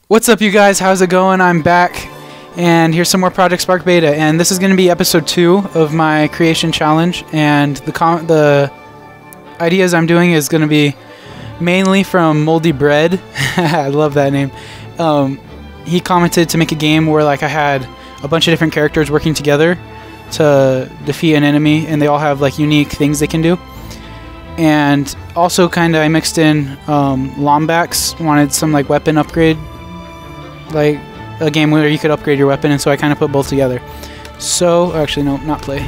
What's up, you guys? How's it going? I'm back, and here's some more Project Spark Beta, and this is going to be episode 2 of my creation challenge, and the ideas I'm doing is going to be mainly from Moldy Bread. I love that name. He commented to make a game where like I had a bunch of different characters working together to defeat an enemy, and they all have like unique things they can do. And also kind of I mixed in Lombax, wanted some like weapon upgrade, like a game where you could upgrade your weapon, and so I kind of put both together. So, actually no, not play.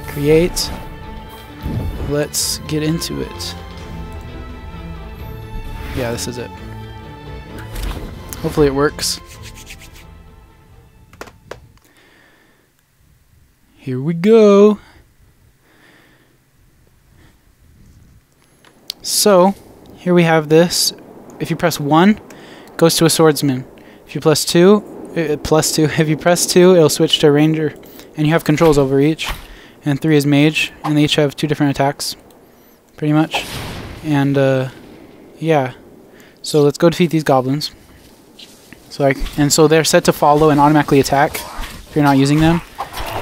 Create. Let's get into it. Yeah, this is it. Hopefully it works. Here we go. So, here we have this. If you press 1, it goes to a swordsman. If you press 2, if you press 2, it'll switch to a ranger, and you have controls over each. And 3 is mage, and they each have 2 different attacks, pretty much. And yeah, so let's go defeat these goblins. So they're set to follow and automatically attack if you're not using them.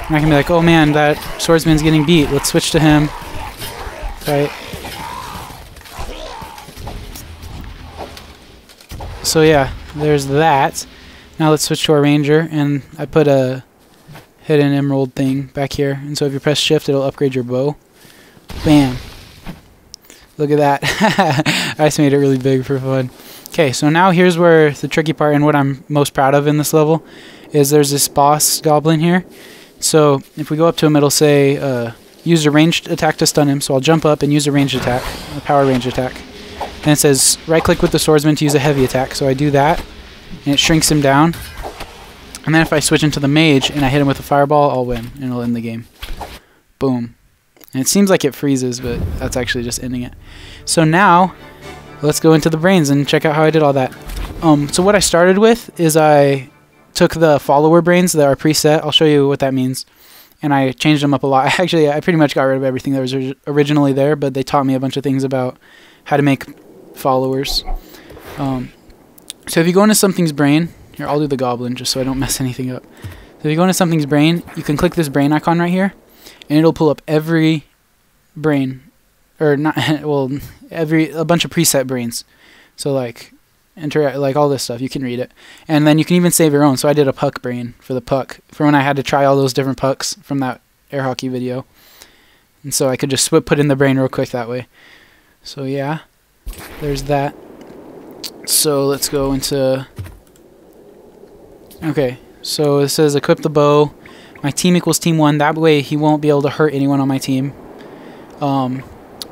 And I can be like, oh man, that swordsman's getting beat. Let's switch to him. Right. So yeah, there's that. Now let's switch to our ranger, and I put a hidden emerald thing back here, and so if you press shift it'll upgrade your bow. Bam. Look at that. I just made it really big for fun. Okay, so now here's where the tricky part and what I'm most proud of in this level is there's this boss goblin here. So if we go up to him, it'll say use a ranged attack to stun him, so I'll jump up and use a ranged attack, a power ranged attack. And it says right click with the swordsman to use a heavy attack, so I do that and it shrinks him down. And then if I switch into the mage and I hit him with a fireball, I'll win and it'll end the game. Boom. And it seems like it freezes, but that's actually just ending it. So now let's go into the brains and check out how I did all that. So what I started with is I took the follower brains that are preset. I'll show you what that means. And I changed them up a lot. Actually, I pretty much got rid of everything that was originally there, but they taught me a bunch of things about how to make followers. So if you go into something's brain, here I'll do the goblin just so I don't mess anything up. So if you go into something's brain, you can click this brain icon right here, and it'll pull up every brain, or not, well, a bunch of preset brains. So like like all this stuff, you can read it, and then you can even save your own. So I did a puck brain for the puck for when I had to try all those different pucks from that air hockey video, and so I could just put in the brain real quick that way. So yeah, there's that. So let's go into, okay, so it says equip the bow. My team equals team 1. That way he won't be able to hurt anyone on my team.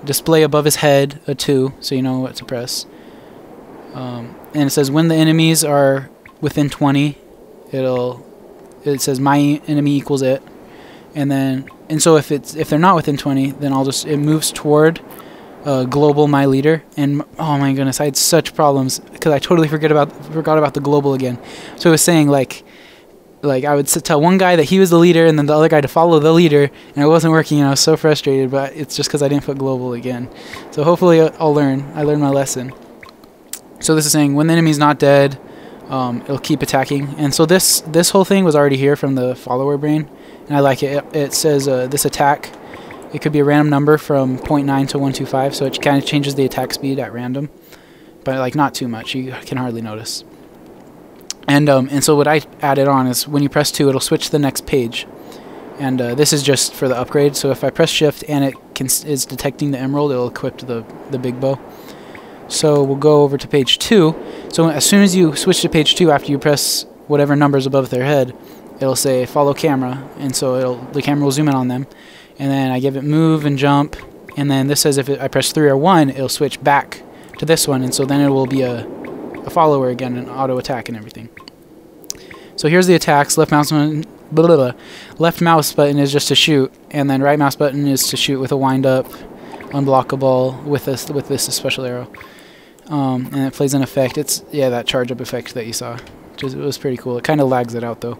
Display above his head a 2, so you know what to press. And it says when the enemies are within 20, it says my enemy equals it. And so if they're not within 20, then it moves toward global my leader. And oh my goodness, I had such problems because I totally forgot about the global again. So it was saying like I would tell one guy that he was the leader and then the other guy to follow the leader, and it wasn't working, and I was so frustrated, but it's just because I didn't put global again. So hopefully I'll learn. I learned my lesson. So this is saying when the enemy's not dead, it'll keep attacking. And so this whole thing was already here from the follower brain, and I like it. It says this attack, it could be a random number from 0.9 to 125, so it kind of changes the attack speed at random, but like not too much. You can hardly notice. And so what I added on is when you press 2, it'll switch to the next page. And this is just for the upgrade. So if I press shift and it is detecting the emerald, it'll equip the big bow. So we'll go over to page 2. So as soon as you switch to page 2, after you press whatever numbers above their head, it'll say follow camera, and so the camera will zoom in on them. And then I give it move and jump, and then this says if I press 3 or 1, it'll switch back to this one, and so then it will be a follower again, an auto attack and everything. So here's the attacks. Left mouse button is just to shoot, and then right mouse button is to shoot with a wind up, unblockable with this special arrow. And it plays an effect. It's that charge up effect that you saw. It was pretty cool. It kind of lags it out though.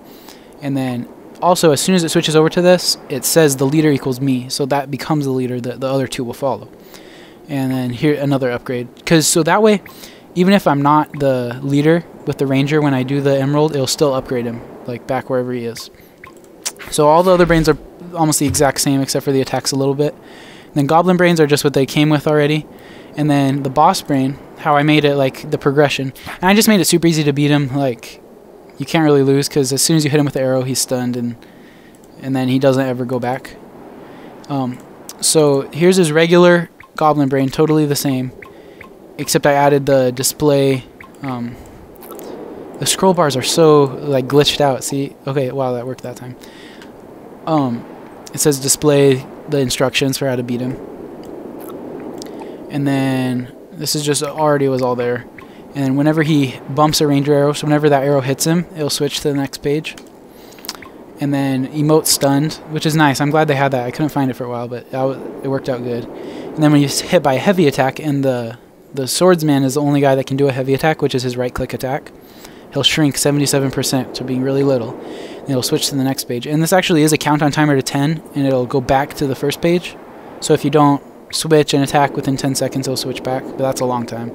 And then also as soon as it switches over to this, it says the leader equals me, so that becomes the leader that the other 2 will follow. And then here another upgrade, so that way even if I'm not the leader with the ranger, when I do the emerald, it'll still upgrade him, like back wherever he is. So all the other brains are almost the exact same, except for the attacks a little bit. And then goblin brains are just what they came with already. And then the boss brain, how I made it like the progression. And I just made it super easy to beat him. Like, you can't really lose, because as soon as you hit him with the arrow, he's stunned, and then he doesn't ever go back. So here's his regular goblin brain, totally the same, except I added the display. The scroll bars are so like glitched out. See? Okay, wow, that worked that time. It says display the instructions for how to beat him. And then this is just already was all there. And whenever he bumps a ranger arrow, so whenever that arrow hits him, it'll switch to the next page. And then emote stunned, which is nice. I'm glad they had that. I couldn't find it for a while, but it worked out good. And then when you're hit by a heavy attack, and the swordsman is the only guy that can do a heavy attack, which is his right-click attack, he'll shrink 77% to being really little. And it'll switch to the next page. And this actually is a countdown timer to 10, and it'll go back to the first page. So if you don't switch and attack within 10 seconds, it'll switch back, but that's a long time.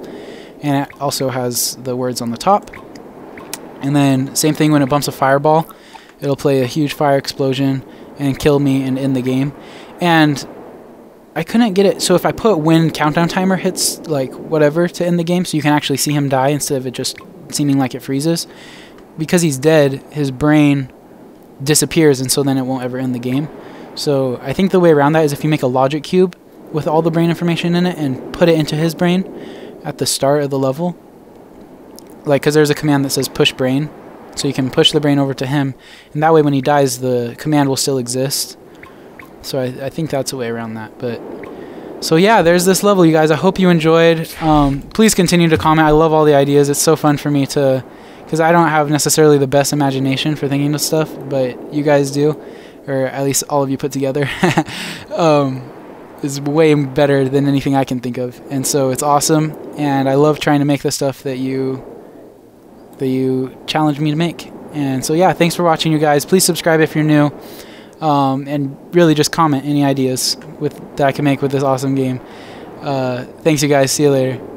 And it also has the words on the top. And then same thing when it bumps a fireball, it'll play a huge fire explosion and kill me and end the game. And I couldn't get it, so if I put when countdown timer hits like whatever to end the game, so you can actually see him die instead of it just seeming like it freezes, because he's dead, his brain disappears, and so then it won't ever end the game. So I think the way around that is if you make a logic cube with all the brain information in it and put it into his brain at the start of the level, like, because there's a command that says push brain, so you can push the brain over to him, and that way when he dies the command will still exist. So I think that's a way around that. But so yeah, there's this level, you guys. I hope you enjoyed. Please continue to comment. I love all the ideas. It's so fun for me to, because I don't have necessarily the best imagination for thinking of stuff, but you guys do, or at least all of you put together. Is way better than anything I can think of, and so it's awesome. And I love trying to make the stuff that you challenge me to make. And so yeah, thanks for watching, you guys. Please subscribe if you're new, and really just comment any ideas that I can make with this awesome game. Thanks, you guys. See you later.